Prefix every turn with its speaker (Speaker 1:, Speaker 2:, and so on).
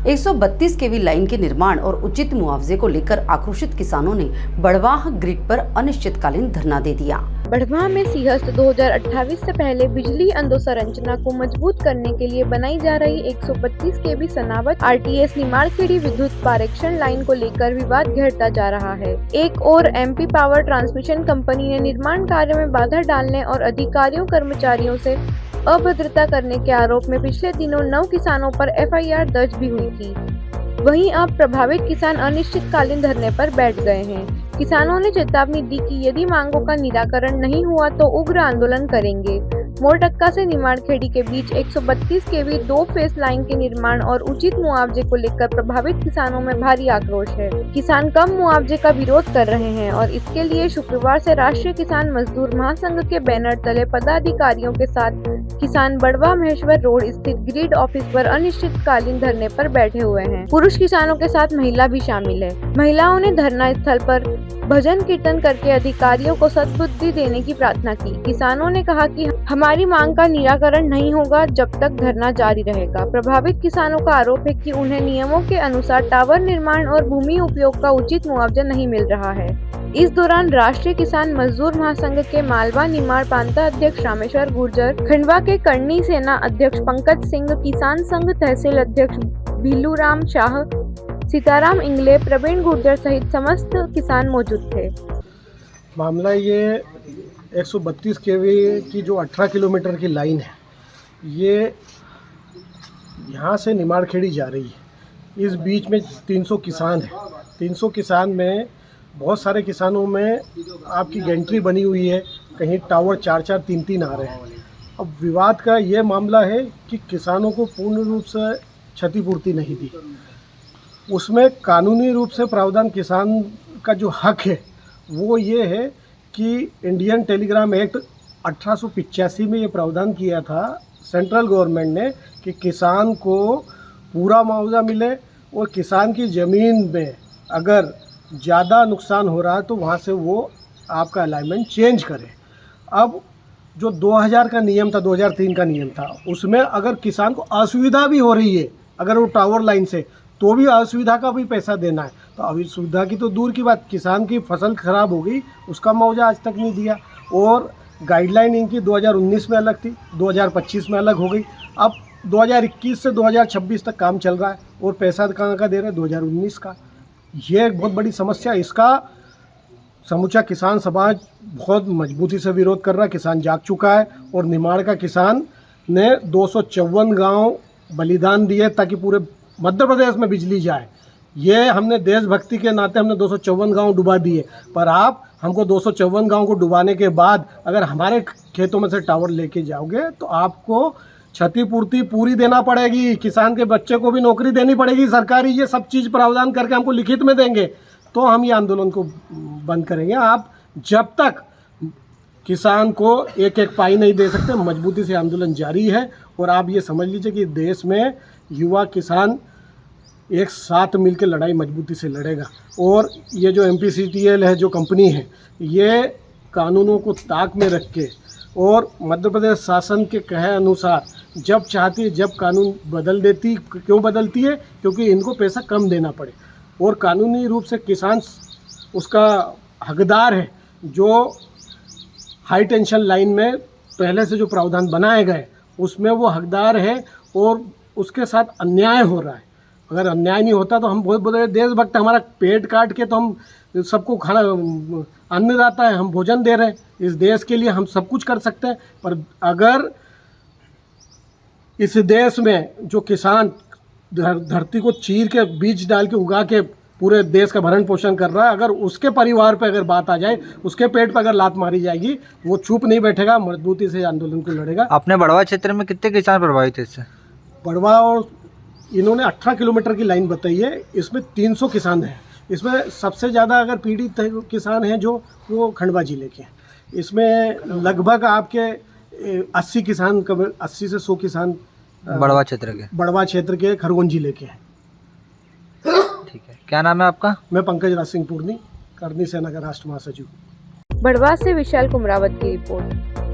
Speaker 1: 132 केवी line के निर्माण और उचित मुआवजे को लेकर आक्रोशित किसानों ने बड़वाह ग्रिड पर अनिश्चितकालीन धरना दे दिया।
Speaker 2: बड़वाह में सिंहस्थ 2028 से पहले बिजली अंधोसंरचना को मजबूत करने के लिए बनाई जा रही 132 केवी सनावत आरटीएस निमाड़खेड़ी विद्युत पारेषण लाइन को लेकर विवाद घेरता जा रहा है। एक और एमपी पावर ट्रांसमिशन कंपनी ने निर्माण कार्य में बाधा डालने और अधिकारियों कर्मचारियों से अभद्रता करने के आरोप में पिछले दिनों 9 किसानों पर एफआईआर दर्ज भी हुई थी। वहीं अब प्रभावित किसान अनिश्चितकालीन धरने पर बैठ गए हैं। किसानों ने चेतावनी दी कि यदि मांगों का निराकरण नहीं हुआ तो उग्र आंदोलन करेंगे। मोरटक्का से निमाड़खेड़ी के बीच 132 केवी 2 फेस लाइन के निर्माण और उचित मुआवजे को लेकर प्रभावित किसानों में भारी आक्रोश है। किसान कम मुआवजे का विरोध कर रहे हैं और इसके लिए शुक्रवार से राष्ट्रीय किसान मजदूर महासंघ के बैनर तले पदाधिकारियों के साथ किसान बड़वाह महेश्वर रोड स्थित ग्रिड ऑफिस पर अनिश्चितकालीन धरने पर बैठे हुए हैं। पुरुष किसानों के साथ महिला भी शामिल है। महिलाओं ने धरना स्थल पर भजन कीर्तन करके अधिकारियों को सद्बुद्धि देने की प्रार्थना की। किसानों ने कहा कि हमारी मांग का निराकरण नहीं होगा जब तक धरना जारी रहेगा। प्रभावित किसानों का आरोप है कि उन्हें नियमों के अनुसार टावर निर्माण और भूमि उपयोग का उचित मुआवजा नहीं मिल रहा है। इस दौरान राष्ट्रीय किसान मजदूर महासंघ के मालवा निमाड़ प्रांता अध्यक्ष रामेश्वर गुर्जर, खंडवा के करनी सेना अध्यक्ष पंकज सिंह, किसान संघ तहसील अध्यक्ष भीलूराम शाह, सीताराम इंगले, प्रवीण गुर्जर सहित समस्त किसान मौजूद थे।
Speaker 3: मामला ये 132 केवी की जो 18 किलोमीटर की लाइन है, ये यहाँ से निमाड़खेड़ी जा रही है। इस बीच में 300 किसान हैं। 300 किसान में बहुत सारे किसानों में आपकी गैंट्री बनी हुई है, कहीं टावर 4-4, 3-3 आ रहे हैं। अब विवाद का ये मामला है कि किसानों को पूर्ण रूप से क्षतिपूर्ति नहीं दी। उसमें कानूनी रूप से प्रावधान किसान का जो हक है वो ये है कि इंडियन टेलीग्राम एक्ट 1885 में ये प्रावधान किया था सेंट्रल गवर्नमेंट ने कि किसान को पूरा मुआवजा मिले और किसान की ज़मीन में अगर ज़्यादा नुकसान हो रहा है तो वहाँ से वो आपका अलाइनमेंट चेंज करे। अब जो 2000 का नियम था, 2003 का नियम था, उसमें अगर किसान को असुविधा भी हो रही है अगर वो टावर लाइन से, तो भी असुविधा का भी पैसा देना है। तो अभी सुविधा की तो दूर की बात, किसान की फसल खराब हो गई उसका मुआवजा आज तक नहीं दिया। और गाइडलाइन इनकी 2019 में अलग थी, 2025 में अलग हो गई। अब 2021 से 2026 तक काम चल रहा है और पैसा कहाँ का दे रहे हैं, 2019 का। ये एक बहुत बड़ी समस्या, इसका समूचा किसान समाज बहुत मजबूती से विरोध कर रहा है। किसान जाग चुका है और निमाड़ का किसान ने 254 गांव बलिदान दिए ताकि पूरे मध्य प्रदेश में बिजली जाए। ये हमने देशभक्ति के नाते हमने 254 गांव डुबा दिए, पर आप हमको 254 गांव को डुबाने के बाद अगर हमारे खेतों में से टावर लेके जाओगे तो आपको क्षतिपूर्ति पूरी देना पड़ेगी, किसान के बच्चे को भी नौकरी देनी पड़ेगी सरकारी। ये सब चीज़ प्रावधान करके हमको लिखित में देंगे तो हम ये आंदोलन को बंद करेंगे। आप जब तक किसान को एक एक पाई नहीं दे सकते, मजबूती से आंदोलन जारी है। और आप ये समझ लीजिए कि देश में युवा किसान एक साथ मिलकर लड़ाई मजबूती से लड़ेगा। और ये जो MPCTL है, जो कंपनी है, ये कानूनों को ताक में रख के और मध्य प्रदेश शासन के कहे अनुसार जब चाहती है जब कानून बदल देती। क्यों बदलती है? क्योंकि इनको पैसा कम देना पड़े और कानूनी रूप से किसान उसका हकदार है। जो हाई टेंशन लाइन में पहले से जो प्रावधान बनाए गए उसमें वो हकदार है और उसके साथ अन्याय हो रहा है। अगर अन्याय नहीं होता तो हम बहुत बोले देशभक्त, हमारा पेट काट के तो हम सबको खाना अन्नदाता है, हम भोजन दे रहे हैं इस देश के लिए, हम सब कुछ कर सकते हैं। पर अगर इस देश में जो किसान धरती को चीर के बीज डाल के उगा के पूरे देश का भरण पोषण कर रहा है, अगर उसके परिवार पे अगर बात आ जाए, उसके पेट पे अगर लात मारी जाएगी, वो चुप नहीं बैठेगा, मजबूती से आंदोलन को लड़ेगा।
Speaker 4: अपने बड़वा क्षेत्र में कितने किसान प्रभावित है इससे?
Speaker 3: बड़वा और इन्होंने 18 किलोमीटर की लाइन बताई है, इसमें 300 किसान हैं। इसमें सबसे ज़्यादा अगर पीड़ित किसान हैं जो वो खंडवा जिले के हैं। इसमें लगभग आपके 80 किसान, 80 से 100 किसान
Speaker 4: बड़वा क्षेत्र के खरगोन जिले के हैं। ठीक है, क्या नाम है आपका?
Speaker 3: मैं पंकज राज सिंह पूर्णी, करनी सेना का राष्ट्र महासचिव।
Speaker 2: बड़वाह से विशाल कुमरावत की रिपोर्ट।